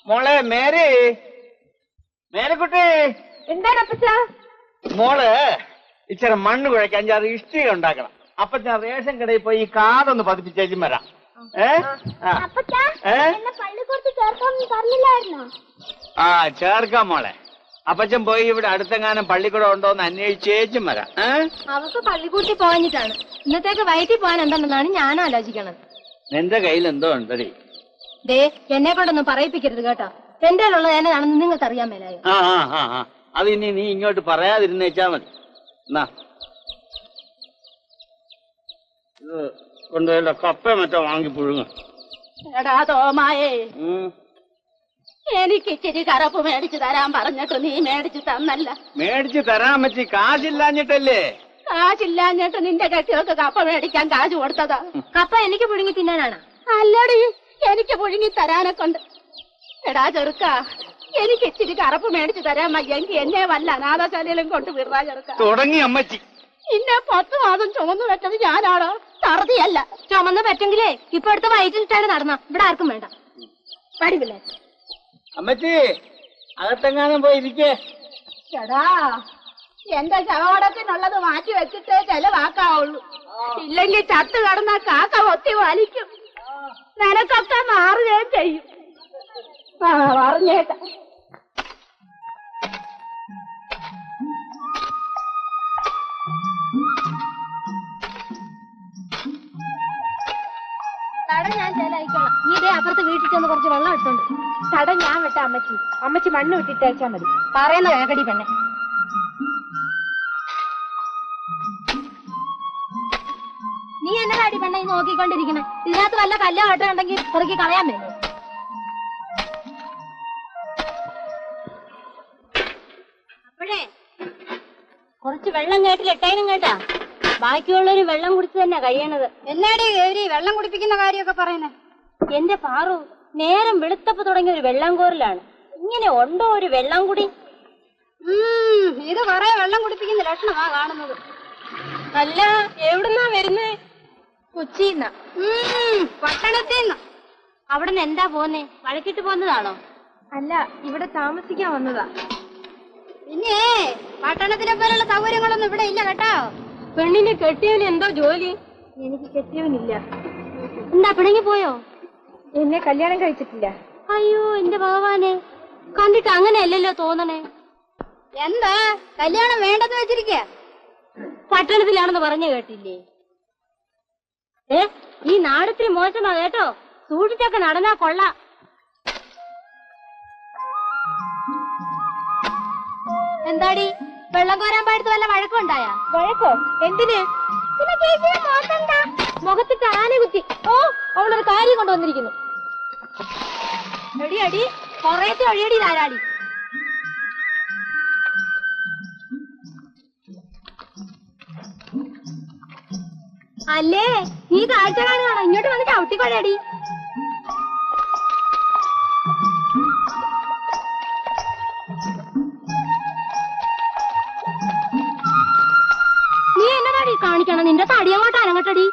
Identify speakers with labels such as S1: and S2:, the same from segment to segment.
S1: മോളെ മേരിക്കുട്ടി.
S2: എന്താണ് അപ്പച്ച?
S1: മോള് ഇച്ചിരി മണ്ണ് കുഴയ്ക്കാൻ 5-6 ഇഷ്ടിക ഉണ്ടാക്കണം. അപ്പൊ ഞാൻ റേഷൻ കടയിൽ പോയി ഈ കാർഡൊന്ന് പതിപ്പിച്ചേച്ചും വരാം. ചേർക്കാം മോളെ. അപ്പച്ചൻ പോയി ഇവിടെ അടുത്തെങ്ങാനും പള്ളിക്കൂടം ഉണ്ടോന്ന് അന്വേഷിച്ചേച്ചും വരാം.
S2: അവർക്ക് പള്ളിക്കൂട്ടി പോകാഞ്ഞിട്ടാണ്. ഇന്നത്തേക്ക് വയറ്റിൽ പോകാൻ എന്താണെന്നാണ് ഞാൻ ആലോചിക്കണത്.
S1: നിന്റെ കയ്യിൽ എന്തോ ഉണ്ടടി?
S2: ദേ, എന്നെ കൊണ്ടൊന്നും പറയിപ്പിക്കരുത് കേട്ടോ. എന്റെ ഉള്ളത് എന്നതാണെന്ന് നിങ്ങൾക്ക് അറിയാൻ മേലായോ?
S1: അത് ഇനി നീ ഇങ്ങോട്ട് പറയാതിരുന്നേച്ചാ മതി. എന്നാ ഇത് കൊണ്ടുപോയില്ല, കപ്പ മറ്റോ വാങ്ങി പുഴുങ്ങ.
S2: എടാ തോമായേ, എനിക്ക് ഇച്ചിരി കറപ്പ് മേടിച്ചു തരാൻ പറഞ്ഞിട്ട് നീ മേടിച്ചു തന്നല്ല.
S1: മേടിച്ചു തരാൻ പറ്റി കാശില്ലാഞ്ഞിട്ടല്ലേ?
S2: കാശില്ലാഞ്ഞിട്ട് നിന്റെ കെട്ടിയൊക്കെ കപ്പ മേടിക്കാൻ കാശ് കൊടുത്തതാ. കപ്പ എനിക്ക് പുഴുങ്ങി തിന്നാനാണ്? അല്ലടി, എനിക്ക് പുഴുങ്ങി തരാനെ കൊണ്ട്. എടാ ചെറുക്ക, എനിക്ക് ഇച്ചിരി കറപ്പ് മേടിച്ചു തരാൻ വയ്യെങ്കിൽ എന്നെ വല്ല അനാഥശാലയിലും കൊണ്ട് വിടാ ചെറുക്ക.
S1: തുടങ്ങി അമ്മച്ചി.
S2: ഇന്നെ 10 മാസം ചുമന്നു വെച്ചത് ഞാനാണോ? തറുതിയല്ല. ചുമന്ന് പറ്റെങ്കിലേ ഇപ്പൊ അടുത്ത വയറ്റിലിട്ടാണ് നടന്ന. ഇവിടെ ആർക്കും വേണ്ട. പഠിപ്പില്ലേ
S1: അമ്മച്ചി? അകത്തെങ്ങാനും പോയി ഇരിക്കേ.
S2: ചേടാ, എന്റെ ശവടത്തിനുള്ളത് മാറ്റി വെച്ചിട്ടേ ചെലവാക്കാവുള്ളൂ. ഇല്ലെങ്കിൽ ചത്ത് കടന്ന കാക്ക ഒത്തി വലിക്കും. നിനക്കൊക്കെ മാറുകയും ചെയ്യും. പറഞ്ഞേക്ക. തട ഞാൻ ചെലയിക്കണം. നീ ഇതേ അപ്പുറത്ത് വീട്ടിൽ ചെന്ന് കുറച്ച് വെള്ളം എടുത്തോണ്ട്. തട ഞാൻ വെട്ടാ അമ്മച്ചി. അമ്മച്ചി മണ്ണ് വിട്ടിട്ടേച്ചാ മതി. പറയുന്ന വേഗടി പെണ്ണെ. നീ എന്നതാടി പെണ്ണെ നോക്കിക്കൊണ്ടിരിക്കണേ? ഇതിനകത്ത് വല്ല കല്ലോ ഓട്ടം ഉണ്ടെങ്കിൽ പെറുക്കി കളയാൻ വേണ്ടി. അപ്പോഴേ കുറച്ച് വെള്ളം കേട്ടിലിട്ടേനും കേട്ടാ. ബാക്കിയുള്ളൊരു വെള്ളം കുടിച്ച് തന്നെ കഴിയണത്. എന്നാടി ഗൗരി വെള്ളം കുടിപ്പിക്കുന്ന കാര്യമൊക്കെ പറയുന്നേ? എന്റെ പാറു, നേരം വെളുത്തപ്പ് തുടങ്ങിയ ഒരു വെള്ളം കോറിലാണ്. ഇങ്ങനെ ഉണ്ടോ ഒരു വെള്ളം കുടി? ഇത് കൊറേ വെള്ളം കുടിപ്പിക്കുന്ന ലക്ഷണമാ കാണുന്നത്. അല്ല, എവിടുന്നാ വരുന്നേ? കൊച്ചിന്ന. പട്ടണത്തിന്ന്. അവിടുന്ന് എന്താ പോന്നേ? വഴക്കിട്ട് പോന്നതാണോ? അല്ല, ഇവിടെ താമസിക്കാൻ വന്നതാ. പിന്നെ പട്ടണത്തിനെ പോലുള്ള സൗകര്യങ്ങളൊന്നും ഇവിടെ ഇല്ല കേട്ടോ. പെണ്ണിന്റെ കെട്ടിയവന് എന്തോ ജോലി? എനിക്ക് കെട്ടിയവനില്ല. എന്താ പിണങ്ങി പോയോ? എന്നെ കല്യാണം കഴിച്ചിട്ടില്ല. അയ്യോ എന്റെ ഭഗവാനെ, കണ്ടിട്ട് അങ്ങനെയല്ലല്ലോ തോന്നണേ. എന്താ കല്യാണം വേണ്ടെന്ന് വെച്ചിരിക്ക? പട്ടണത്തിലാണെന്ന് പറഞ്ഞു കേട്ടില്ലേ? ഈ നാടത്തിൽ മോശമാ കേട്ടോ. സൂക്ഷിച്ചൊക്കെ നടന്നാ കൊള്ളാം. എന്താടി വെള്ളം കോരാൻ പാടത്ത് വല്ല വഴക്കുണ്ടായ? വഴക്കോ? എന്തിന്? മുഖത്തിട്ട് ആന കുത്തി. ഓ, അവളൊരു കാര്യം കൊണ്ടുവന്നിരിക്കുന്നു. എടി കൊറേത്തെ ഒഴിയടി ധാരാടി. അല്ലേ നീ കാഴ്ച കാണുകയാണോ? ഇങ്ങോട്ട് വന്ന് ചവിട്ടിക്കൊഴടി. നീ എന്നതാടി കാണിക്കണം? നിന്റെ തടി അങ്ങോട്ട് അനങ്ങട്ടടി.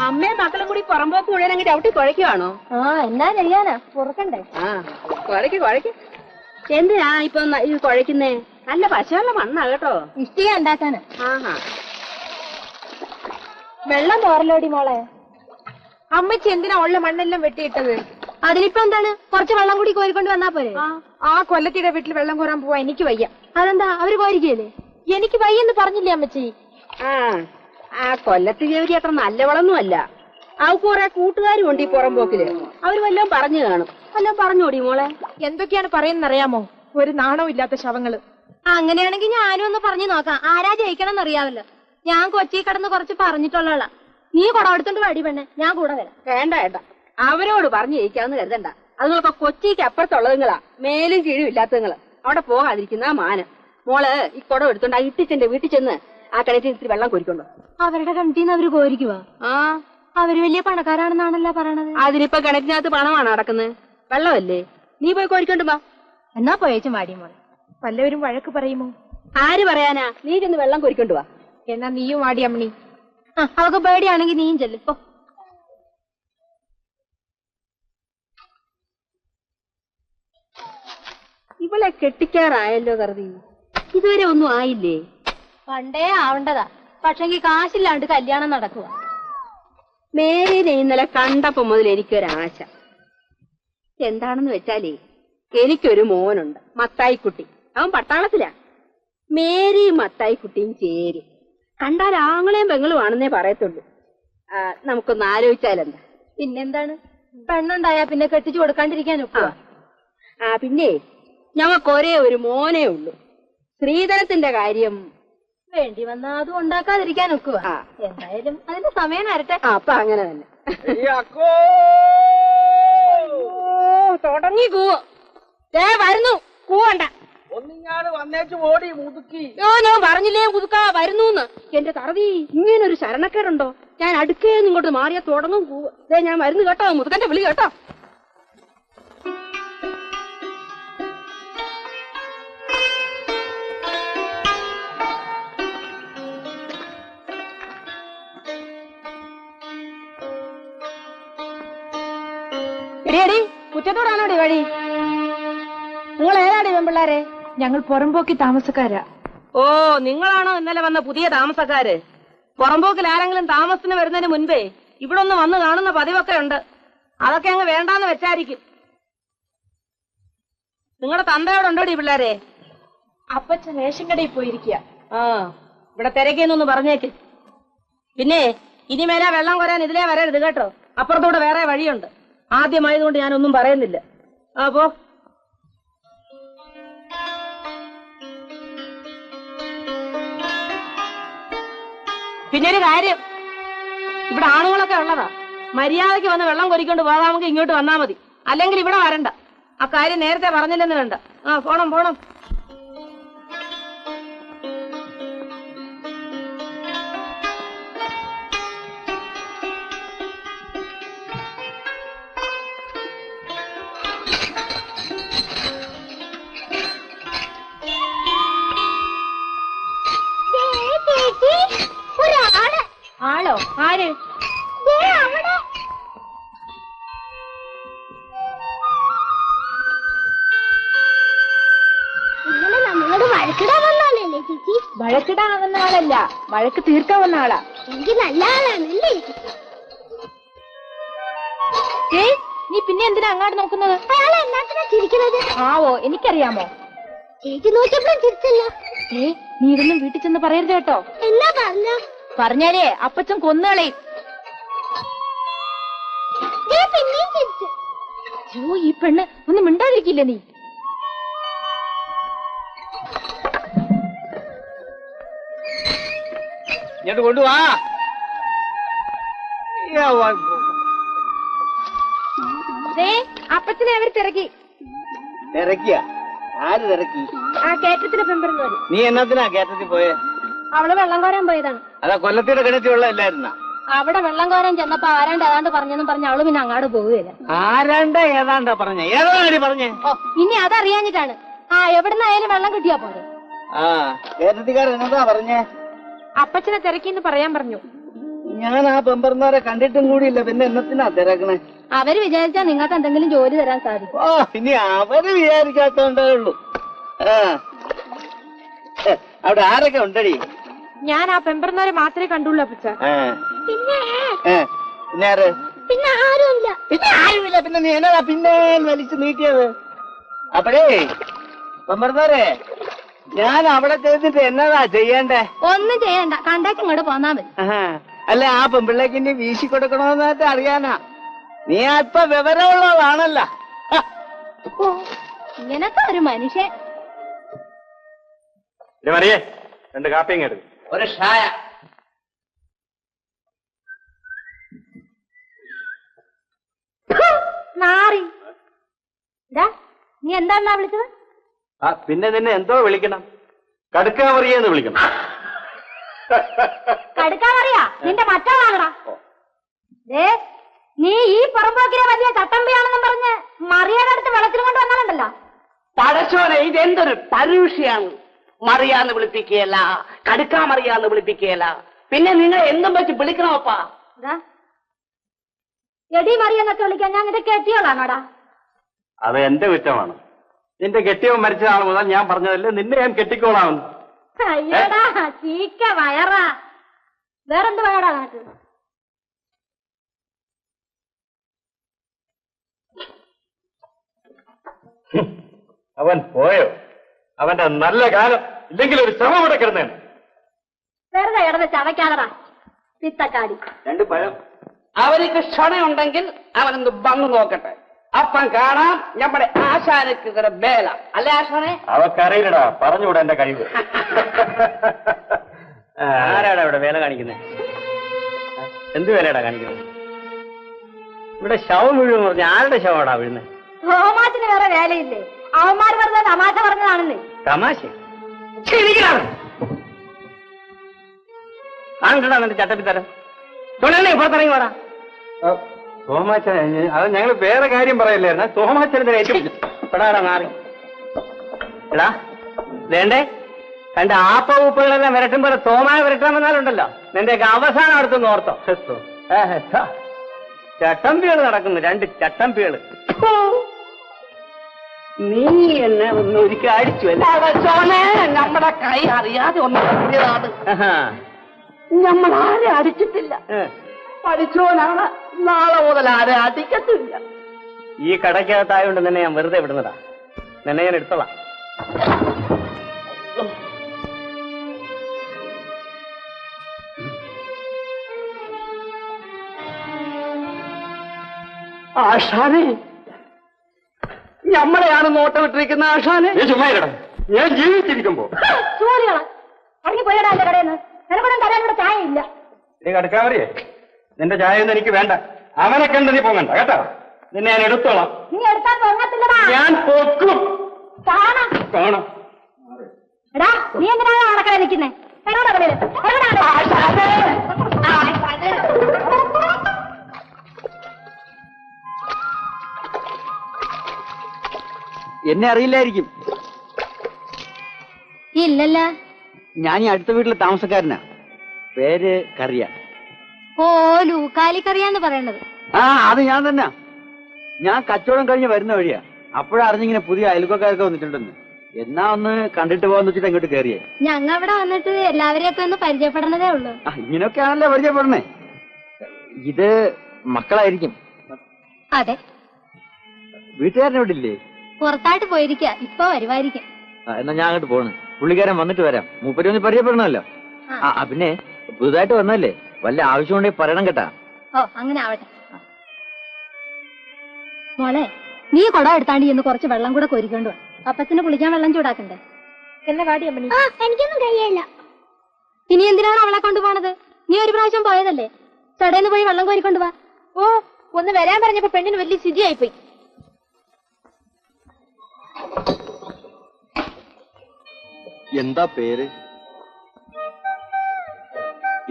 S2: അമ്മയും മക്കളും കൂടി പുറമ്പോക്ക് മുഴുവൻ ചവിട്ടി കുഴയ്ക്കുവാണോ? എന്നാ ചെയ്യാനാ, പുറക്കണ്ടേ? കുഴയ്ക്ക്. എന്തിനാ ഇപ്പൊ ഇത് കുഴയ്ക്കുന്നേ? നല്ല പശയുള്ള മണ്ണാ കേട്ടോ. ഇഷ്ടിക ഉണ്ടാക്കാന്. വെള്ളം തോറലോടി മോളെ. അമ്മച്ചി എന്തിനാ ഉള്ള മണ്ണെല്ലാം വെട്ടിയിട്ടത്? അതിനിപ്പോ എന്താണ്, കുറച്ച് വെള്ളം കൂടി കോരിക്കൊണ്ട് വന്നാ പോരെ? ആ കൊല്ലത്തിയുടെ വീട്ടിൽ വെള്ളം കോരാൻ പോവാ എനിക്ക് വയ്യ. അതെന്താ, അവര് കോരിക്കല്ലേ? എനിക്ക് വയ്യെന്ന് പറഞ്ഞില്ലേ അമ്മച്ചി? ആ കൊല്ലത്തി ജോലി അത്ര നല്ലവളൊന്നും അല്ല. അവർക്ക് കുറെ കൂട്ടുകാരും ഉണ്ട് ഈ പുറമ്പോക്കില്. അവര് വല്ലതും പറഞ്ഞു കാണും. വല്ലതും പറഞ്ഞോടി മോളെ. എന്തൊക്കെയാണ് പറയുന്നറിയാമോ? ഒരു നാണവും ഇല്ലാത്ത ശവങ്ങള്. അങ്ങനെയാണെങ്കിൽ ഞാനും ഒന്ന് പറഞ്ഞു നോക്കാം. ആരാ ജയിക്കണം എന്നറിയാവല്ലോ. ഞാൻ കൊച്ചി കിടന്ന് കുറച്ച് പറഞ്ഞിട്ടുള്ള. നീ കുടവെടുത്തോണ്ട് വടി പെണ്ണെ, ഞാൻ കൂടെ വരാം. വേണ്ട അവരോട് പറഞ്ഞു ജയിക്കാന്ന് കരുതണ്ട. അതുങ്ങളൊക്കെ കൊച്ചിക്ക് അപ്പുറത്തുള്ളതുങ്ങളാ. മേലും കീഴും ഇല്ലാത്തതുങ്ങള്. അവിടെ പോകാതിരിക്കുന്ന മാനം. മോള് ഈ കുടം എടുത്തോണ്ട് ആ ഇട്ടിച്ചെന്റെ വീട്ടിൽ ചെന്ന് ആ കിണറ്റിൽ ഇത്തിരി വെള്ളം കോരിക്കൊണ്ടോ. അവരുടെ കിണറ്റിന്ന് അവര് കോരിക്കുവാ? അവര് വലിയ പണക്കാരാണെന്നാണല്ലോ പറയണത്. അതിനിപ്പോ കിണറ്റിനകത്ത് പണമാണ് നടക്കുന്നത്, വെള്ളമല്ലേ. നീ പോയി കോരിക്കൊണ്ടുമ്പോ. എന്നാ പോയേച്ചും വാടി മോളെ.
S3: വല്ലവരും വഴക്ക് പറയുമോ?
S2: ആര് പറയാനാ? നീ ചെന്ന് വെള്ളം കോരിക്കൊണ്ട് വാ.
S3: എന്നാ നീയും ആടി അമ്മണി.
S2: അവക്ക് പേടിയാണെങ്കിൽ നീയും ചെല്ലിപ്പോ. ഇവളെ കെട്ടിക്കാറായല്ലോ കരുതി. ഇതുവരെ ഒന്നും ആയില്ലേ? പണ്ടേ ആവണ്ടതാ. പക്ഷെങ്കിൽ കാശില്ലാണ്ട് കല്യാണം നടക്കുക. മേരിനെ ഇന്നലെ കണ്ടപ്പോ മുതൽ എനിക്കൊരാശ. എന്താണെന്ന് വെച്ചാലേ, എനിക്കൊരു മോനുണ്ട്, മത്തായിക്കുട്ടി. അവൻ പട്ടാളത്തിലാ. മേരിയും മത്തായിക്കുട്ടിയും ചേരും. കണ്ടാൽ ആങ്ങളെയും പെങ്ങളും ആണെന്നേ പറയത്തുള്ളൂ. നമുക്കൊന്ന് ആലോചിച്ചാലെന്താ? പിന്നെന്താണ്, പെണ്ണുണ്ടായാ പിന്നെ കെട്ടിച്ചു കൊടുക്കാണ്ടിരിക്കാനൊക്കെ. പിന്നെ ഞങ്ങൾക്കൊരേ ഒരു മോനേ ഉള്ളൂ. സ്ത്രീധനത്തിന്റെ കാര്യം വേണ്ടി വന്നാ അതും ഉണ്ടാക്കാതിരിക്കാൻ ഒക്കുക. എന്തായാലും അതിന്റെ സമയം വരട്ടെ. അപ്പൊ അങ്ങനെ തന്നെ. തുടങ്ങി കൂവോ? വരുന്നു, കൂവണ്ട.
S1: ഒന്നിങ്ങാട് വന്നേച്ചു ഓടി മുതുക്കി.
S2: ഞാൻ പറഞ്ഞില്ലേ മുതുക്കാ വരുന്നു. എന്റെ തറവി, ഇങ്ങനൊരു ശരണക്കേടുണ്ടോ? ഞാൻ അടുക്കേന്ന് ഇങ്ങോട്ട് മാറിയാ തുടങ്ങും കൂവ്. ഞാൻ വരുന്നു കേട്ടോ, മുതുക്കന്റെ വിളി കേട്ടോ. എടിയടി, കുറ്റത്തോടാണോടി വഴി? നിങ്ങൾ ഏതാടി പെൺപിള്ളാരെ?
S3: ഞങ്ങൾ പുറമ്പോക്കി താമസക്കാരാ.
S2: ഓ, നിങ്ങളാണോ ഇന്നലെ വന്ന പുതിയ താമസക്കാര്? പുറമ്പോക്കിൽ ആരെങ്കിലും താമസത്തിന് വരുന്നതിന് മുൻപേ ഇവിടെ ഒന്ന് വന്ന് കാണുന്ന പതിവൊക്കെ ഉണ്ട്. അതൊക്കെ അങ്ങ് വേണ്ടാന്ന് വെച്ചായിരിക്കും. നിങ്ങളുടെ തന്തയോടുണ്ടോടി പിള്ളേരെ?
S3: അപ്പച്ചൻ റേഷൻ കടയിൽ പോയിരിക്കുക.
S2: ഇവിടെ തിരക്കിന്നൊന്ന് പറഞ്ഞേക്ക്. പിന്നെ ഇനിമേല വെള്ളം കോരാൻ ഇതിലേ വരരുത് കേട്ടോ. അപ്പുറത്തൂടെ വേറെ വഴിയുണ്ട്. ആദ്യമായതുകൊണ്ട് ഞാനൊന്നും പറയുന്നില്ല. പോ. പിന്നൊരു കാര്യം, ഇവിടെ ആണുങ്ങളൊക്കെ ഉള്ളതാ. മര്യാദയ്ക്ക് വന്ന് വെള്ളം കൊരിക്കൊണ്ട് പോകാമെങ്കിൽ ഇങ്ങോട്ട് വന്നാ മതി. അല്ലെങ്കിൽ ഇവിടെ വരണ്ട. ആ കാര്യം നേരത്തെ പറഞ്ഞില്ലെന്ന് വേണ്ട. പോണം പോണം. ആളോ? ആര്?
S3: വഴക്കിടാൻ വന്ന ആളല്ല, വഴക്ക് തീർക്കാൻ വന്ന ആളാ.
S2: എനിക്ക് നല്ല ആളാണല്ലേ.
S3: നീ പിന്നെ എന്തിനാ അങ്ങോട്ട് നോക്കുന്നത്?
S2: അയാളെ എന്നാത്തിനാ ചിരിക്കുന്നത്?
S3: ആവോ, എനിക്കറിയാമോ?
S2: ചേച്ചി നോക്കിയപ്പോഴും ചിരിച്ചല്ലോ.
S3: നീ ഇതൊന്നും വീട്ടിൽ ചെന്ന് പറയരുത് കേട്ടോ.
S2: എന്നാ പറഞ്ഞ?
S3: പറഞ്ഞാലേ അപ്പച്ചൻ കൊന്നുകളയും.
S2: പിന്നെയും ചിരിച്ചു.
S3: അയ്യോ, ഈ പെണ്ണ് ഒന്നും മിണ്ടാതിരിക്കില്ല നീ.
S1: ഇങ്ങോട്ട് കൊണ്ടുവാ.
S3: അപ്പച്ചനെ അവർ തിരക്കി.
S1: തിരക്കിയ? ആര് തിരക്കി?
S3: ആ കേറ്റത്തിന് പെമ്പറുന്നവര്.
S1: നീ എന്നത്തിനാ കേറ്റത്തിൽ പോയെ?
S2: അവള് വെള്ളം കോരാൻ പോയതാണ്.
S1: അതാ കൊല്ലത്തിന്റെ കിണറ്റിലുള്ള എല്ലായിരുന്ന?
S2: അവിടെ വെള്ളം കോരാൻ ചെന്നപ്പോ ആരാണ്ട് ഏതാണ്ട് പറഞ്ഞെന്നും പറഞ്ഞ അവള് പിന്നെ അങ്ങാട് പോവുകയില്ല.
S1: ആരാണ്ട് ഏതാണ്ടാ പറഞ്ഞ? ഏതാണ്ടി പറഞ്ഞേ?
S2: ഇനി അതറിയാഞ്ഞിട്ടാണ്. എവിടുന്നായാലും വെള്ളം കിട്ടിയാ പോരെ.
S1: കേരളത്തിക്കാരൻ എന്നതാ പറഞ്ഞേ?
S3: അപ്പച്ചനെ തിരക്കിന്ന് പറയാൻ പറഞ്ഞു.
S1: ഞാൻ ആ പെമ്പർമാരെ കണ്ടിട്ടും കൂടിയില്ല, പിന്നെ എന്നത്തിനാ തിരക്കണേ?
S2: അവര് വിചാരിച്ചാ നിങ്ങൾക്ക് എന്തെങ്കിലും ജോലി തരാൻ സാധിക്കും.
S1: ഇനി അവര് വിചാരിക്കാത്തോണ്ടേ ഉള്ളൂ. അവിടെ ആരൊക്കെ ഉണ്ടടി?
S3: ഞാൻ ആ പെമ്പർമാരെ മാത്രമേ കണ്ടുള്ളൂ അപ്പച്ച.
S1: പിന്നെ ആര്?
S2: പിന്നെ ആരുമില്ല.
S1: പിന്നെ ആരുമില്ല. പിന്നെ നീ എന്നതാ പിന്നെ വലിച്ചു നീട്ടിയത്? അപ്പഴേ പെമ്പർമാരെ, ഞാൻ അവിടെ ചെയ്തിട്ട് എന്നതാ ചെയ്യണ്ടേ?
S2: ഒന്നും ചെയ്യണ്ട, കണ്ടാക്കി ഇങ്ങോട്ട് പോന്നാ മതി.
S1: അല്ല, ആ പെമ്പിള്ളേക്ക് ഇനി വീശി കൊടുക്കണോന്നായിട്ട് അറിയാനാ. നീ അല്പ വിവരമുള്ളതാണല്ലോ.
S2: ഇങ്ങനത്തെ ഒരു മനുഷ്യൻ.
S4: മറിയേ, 2 കാപ്പിയും എടുക്കും.
S1: ഒരു ഷായ.
S2: നാറി. നീ എന്താ വിളിച്ചത്?
S4: പിന്നെ നിന്നെ എന്തോ വിളിക്കണം? കടുക്കാമറിയെന്ന് വിളിക്കണം.
S2: കടുക്കാമറിയാ? നിന്റെ മറ്റാളാണടാ. നീ ഈ പുറമ്പോക്കിലെ വലിയ ചട്ടമ്പിയാണെന്നും പറഞ്ഞ് മറിയുടെ അടുത്ത് വെള്ളത്തിനും കൊണ്ട് വന്നാലുണ്ടല്ലോ,
S1: പടച്ചോനെ ഇതെന്തൊരു പരുഷിയാണ്. മറിയാന്ന് വിളിപ്പിക്കുകയല്ല, കടുക്കാ മറിയാന്ന് വിളിപ്പിക്കുകയല്ല, പിന്നെ നിങ്ങൾ എന്തും വെച്ച് വിളിക്കണോപ്പാ?
S2: എടി മറിയെന്നൊക്കെ വിളിക്കാൻ ഞാൻ നിന്റെ കെട്ടിയോളാണോടാ?
S4: അത് എന്റെ കുറ്റമാണ്. നിന്റെ കെട്ടിയവൻ മരിച്ച നാൾ മുതൽ ഞാൻ പറഞ്ഞതല്ലേ നിന്നെ ഞാൻ കെട്ടിക്കോളാമെന്ന്.
S2: അയ്യടാ ചീക്ക വയറാ. വേറെന്ത് വയറാ നിനക്ക്?
S4: അവൻ പോയോ? അവന്റെ നല്ല കാലം ഇല്ലെങ്കിൽ ഒരു ശ്രമം ഇവിടെ കിടന്നേനെ.
S2: വെറുതെ ഇടന്ന് ചവയ്ക്കാതടാ പിത്തക്കാടി.
S1: 2 പഴം. അവർക്ക് ക്ഷണയുണ്ടെങ്കിൽ അവനൊന്ന് വന്നു നോക്കട്ടെ. അപ്പം കാണാം നമ്മുടെ ആശാനക്ക് വേല. അല്ലേ ആശാനെ?
S4: അവക്കറിയില്ലടാ, പറഞ്ഞുകൂടെ എന്റെ കഴിവ്.
S1: ആരാടാ ഇവിടെ വേല കാണിക്കുന്നത്?
S4: എന്ത് വേലയാടാ കാണിക്കുന്നത്? ഇവിടെ ശവം വീഴുമെന്ന് പറഞ്ഞ ആരുടെ ശവമാടാ വീഴുന്നത്?
S2: ഹോമാത്തിന് വേറെ വേലയില്ലേ? അവന്മാർ വെറുതെ തമാശ പറഞ്ഞതാണെന്നേ.
S4: തമാശ കാണിക്കടാ നിന്റെ ചട്ടപ്പിത്തരം.
S1: തൊഴിലേ പുറത്തിറങ്ങി വേടാ.
S4: തോമാച്ചൻ, അത് ഞങ്ങൾ വേറെ കാര്യം പറയല്ലായിരുന്നു. തോമാച്ചനെ
S1: പെടാടാ മാറി. എടാ വേണ്ടേ? കണ്ട ആപ്പൂപ്പുകളെല്ലാം വിരട്ടും പോലെ തോമായ വിരട്ടാൻ വന്നാലുണ്ടല്ലോ നിന്റെയൊക്കെ അവസാനം അടുത്തൊന്ന് ഓർത്തോ. ചട്ടമ്പികള് നടക്കുന്നു, 2 ചട്ടമ്പികള്. നീ എന്നെ ഒന്ന് ഒരിക്കൽ അടിച്ചു അല്ലേ? നമ്മുടെ കൈ അറിയാതെ ഒന്ന് പറഞ്ഞതാണ്. നമ്മൾ ആരെ അടിച്ചിട്ടില്ല. പഠിച്ചോനാണ്. നാളെ മുതൽ ആരെ അടിക്കത്തില്ല.
S4: ഈ കടയ്ക്കകത്തായോണ്ട് നിന്നെ ഞാൻ വെറുതെ വിടുന്നതാ. നിന്നെ ഞാൻ എടുത്തോളാം.
S1: ആശാനെ, നമ്മളെയാണ് നോട്ടമിട്ടിരിക്കുന്ന ആശാനെ.
S4: ഞാൻ ജീവിച്ചിരിക്കുമ്പോ
S2: ഇറങ്ങി പോയടാ എന്റെ കടയിൽ നിന്ന്. നിനക്കൊന്നും തരാൻ ഇവിടെ ചായ ഇല്ല.
S4: കടക്കാവറിയേ, നിന്റെ ചായയൊന്നും എനിക്ക് വേണ്ട. അവനെ കണ്ട് നീ പോകണ്ട കേട്ടോ. നിന്നെ ഞാൻ എടുത്തോളാം.
S2: നീ എടുത്താൽ പൊങ്ങത്തില്ലടാ.
S4: ഞാൻ പൊക്കും.
S2: കാണാം. എടാ നീ എന്തിനാണ് അടക്കള നിൽക്കുന്നേ?
S1: എന്നെ അറിയില്ലായിരിക്കും.
S2: ഇല്ലല്ല.
S1: ഞാൻ ഈ അടുത്ത വീട്ടിലെ താമസക്കാരനാ. പേര് കറിയ.
S2: ഓ ലൂക്കാലിക്കറിയാന്ന് പറയണത്.
S1: അത് ഞാൻ തന്നെ. ഞാൻ കച്ചവടം കഴിഞ്ഞ് വരുന്ന വഴിയാ. അപ്പോഴറിഞ്ഞിങ്ങനെ പുതിയ അയൽക്കാരൊക്കെ വന്നിട്ടുണ്ടെന്ന്. എന്നാ ഒന്ന് കണ്ടിട്ട് പോകാന്ന് വെച്ചിട്ട് അങ്ങോട്ട് കയറിയേ.
S2: ഞങ്ങ അവിടെ വന്നിട്ട് എല്ലാവരെയൊക്കെ ഒന്ന് പരിചയപ്പെടണതേ ഉള്ളൂ.
S1: ഇങ്ങനെയൊക്കെയാണല്ലോ പരിചയപ്പെടണേ. ഇത് മക്കളായിരിക്കും.
S2: അതെ.
S1: വീട്ടുകാരനോട് ഇല്ലേ?
S2: പുറത്തായിട്ട് പോയിരിക്ക. ഇപ്പൊ വരുമായിരിക്കും.
S1: എന്നാ ഞാൻ അങ്ങോട്ട് പോണ്. പുള്ളിക്കാരൻ വന്നിട്ട് വരാം. മൂപ്പര് ഒന്ന് പരിചയപ്പെടണമല്ലോ. പിന്നെ പുതുതായിട്ട് വന്നല്ലേ, വല്ല ആവശ്യം ഉണ്ടെങ്കിൽ പറയണം കേട്ടാ.
S2: ഓ അങ്ങനെ ആവട്ടെ. മോളെ, നീ കുടം എടുത്താണ്ട് ചെന്ന് കുറച്ച് വെള്ളം കൂടെ കോരിക്കൊണ്ടു വാ. അപ്പച്ചന് കുളിക്കാൻ വെള്ളം ചൂടാക്കണ്ടേ? എന്നെ കാടിയമ്മ. എനിക്കൊന്നും കഴിയില്ല. ഇനി എന്തിനാണ് അവളെ കൊണ്ടുപോണത്? നീ ഒരു പ്രാവശ്യം പോയതല്ലേ. ചടേന്ന് പോയി വെള്ളം കോരിക്കൊണ്ടു വാ. ഓ ഒന്ന് വരാൻ പറഞ്ഞപ്പോ പെണ്ണിന് വലിയ സ്ഥിതിയായിപ്പോയി.
S5: എന്താ പേര്?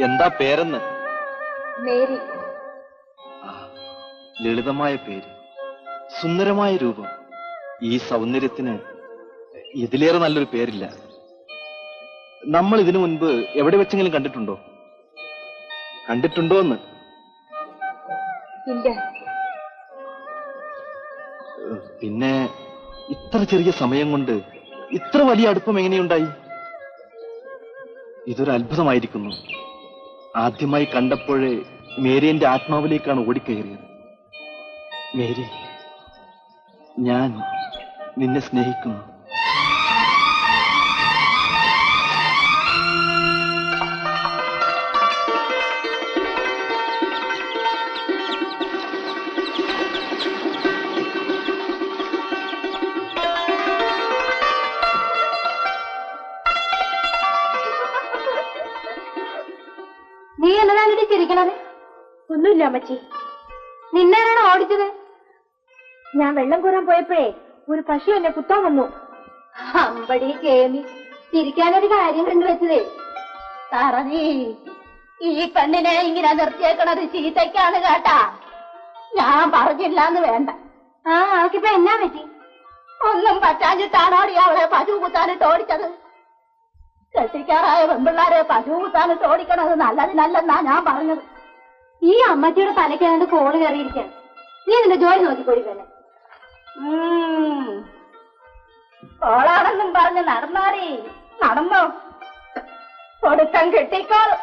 S5: എന്താ പേരെന്ന്?
S2: മേരി.
S5: ലളിതമായ പേര്, സുന്ദരമായ രൂപം. ഈ സൗന്ദര്യത്തിന് ഇതിലേറെ നല്ലൊരു പേരില്ല. നമ്മൾ ഇതിനു മുൻപ് എവിടെ വെച്ചെങ്കിലും കണ്ടിട്ടുണ്ടോ? കണ്ടിട്ടുണ്ടോന്ന്?
S2: ഇല്ല.
S5: പിന്നെ ഇത്ര ചെറിയ സമയം കൊണ്ട് ഇത്ര വലിയ അടുപ്പം എങ്ങനെയുണ്ടായി? ഇതൊരു അത്ഭുതമായിരിക്കുന്നു. ആദ്യമായി കണ്ടപ്പോഴേ മേരി എന്റെ ആത്മാവിലേക്കാണ് ഓടിക്കയറിയത്. മേരി, ഞാൻ നിന്നെ സ്നേഹിക്കുന്നു.
S2: നീ എന്നതാണ് ചിരിക്കണത്? ഒന്നുമില്ല അമ്മച്ചി. നിന്നാരാണ് ഓടിച്ചത്? ഞാൻ വെള്ളം കോരാൻ പോയപ്പോഴേ ഒരു പശു എന്നെ കുത്താൻ വന്നു. അമ്പടി കേമി, ചിരിക്കാനൊരു കാര്യം കണ്ടുവച്ചതേ. തറവി, ഈ പെണ്ണിനെ ഇങ്ങനെ നിർത്തിയേക്കണത് ചീത്തയ്ക്കാണ് കേട്ടാ. ഞാൻ പറഞ്ഞില്ലാന്ന് വേണ്ട. അവക്കിപ്പോ എന്നാ പറ്റി? ഒന്നും പറ്റാഞ്ഞിട്ടാണോടി അവളെ പശു കുത്താനിട്ട് ഓടിച്ചത്? കെട്ടിക്കാറായ പെൺപിള്ളാരെ പശു കുത്താനിട്ട് ഓടിക്കണത് നല്ലതിനല്ലെന്നാ ഞാൻ പറഞ്ഞത്. ഈ അമ്മച്ചിയുടെ തലയ്ക്കാണ്ട് കോള് കയറിയിരിക്കാൻ നീ നിന്റെ ജോലി നോക്കിക്കോടി തന്നെ. കോളാണെന്നും പറഞ്ഞ് നടന്നാടി നടന്നോ കൊടുക്കം കെട്ടിക്കോളും.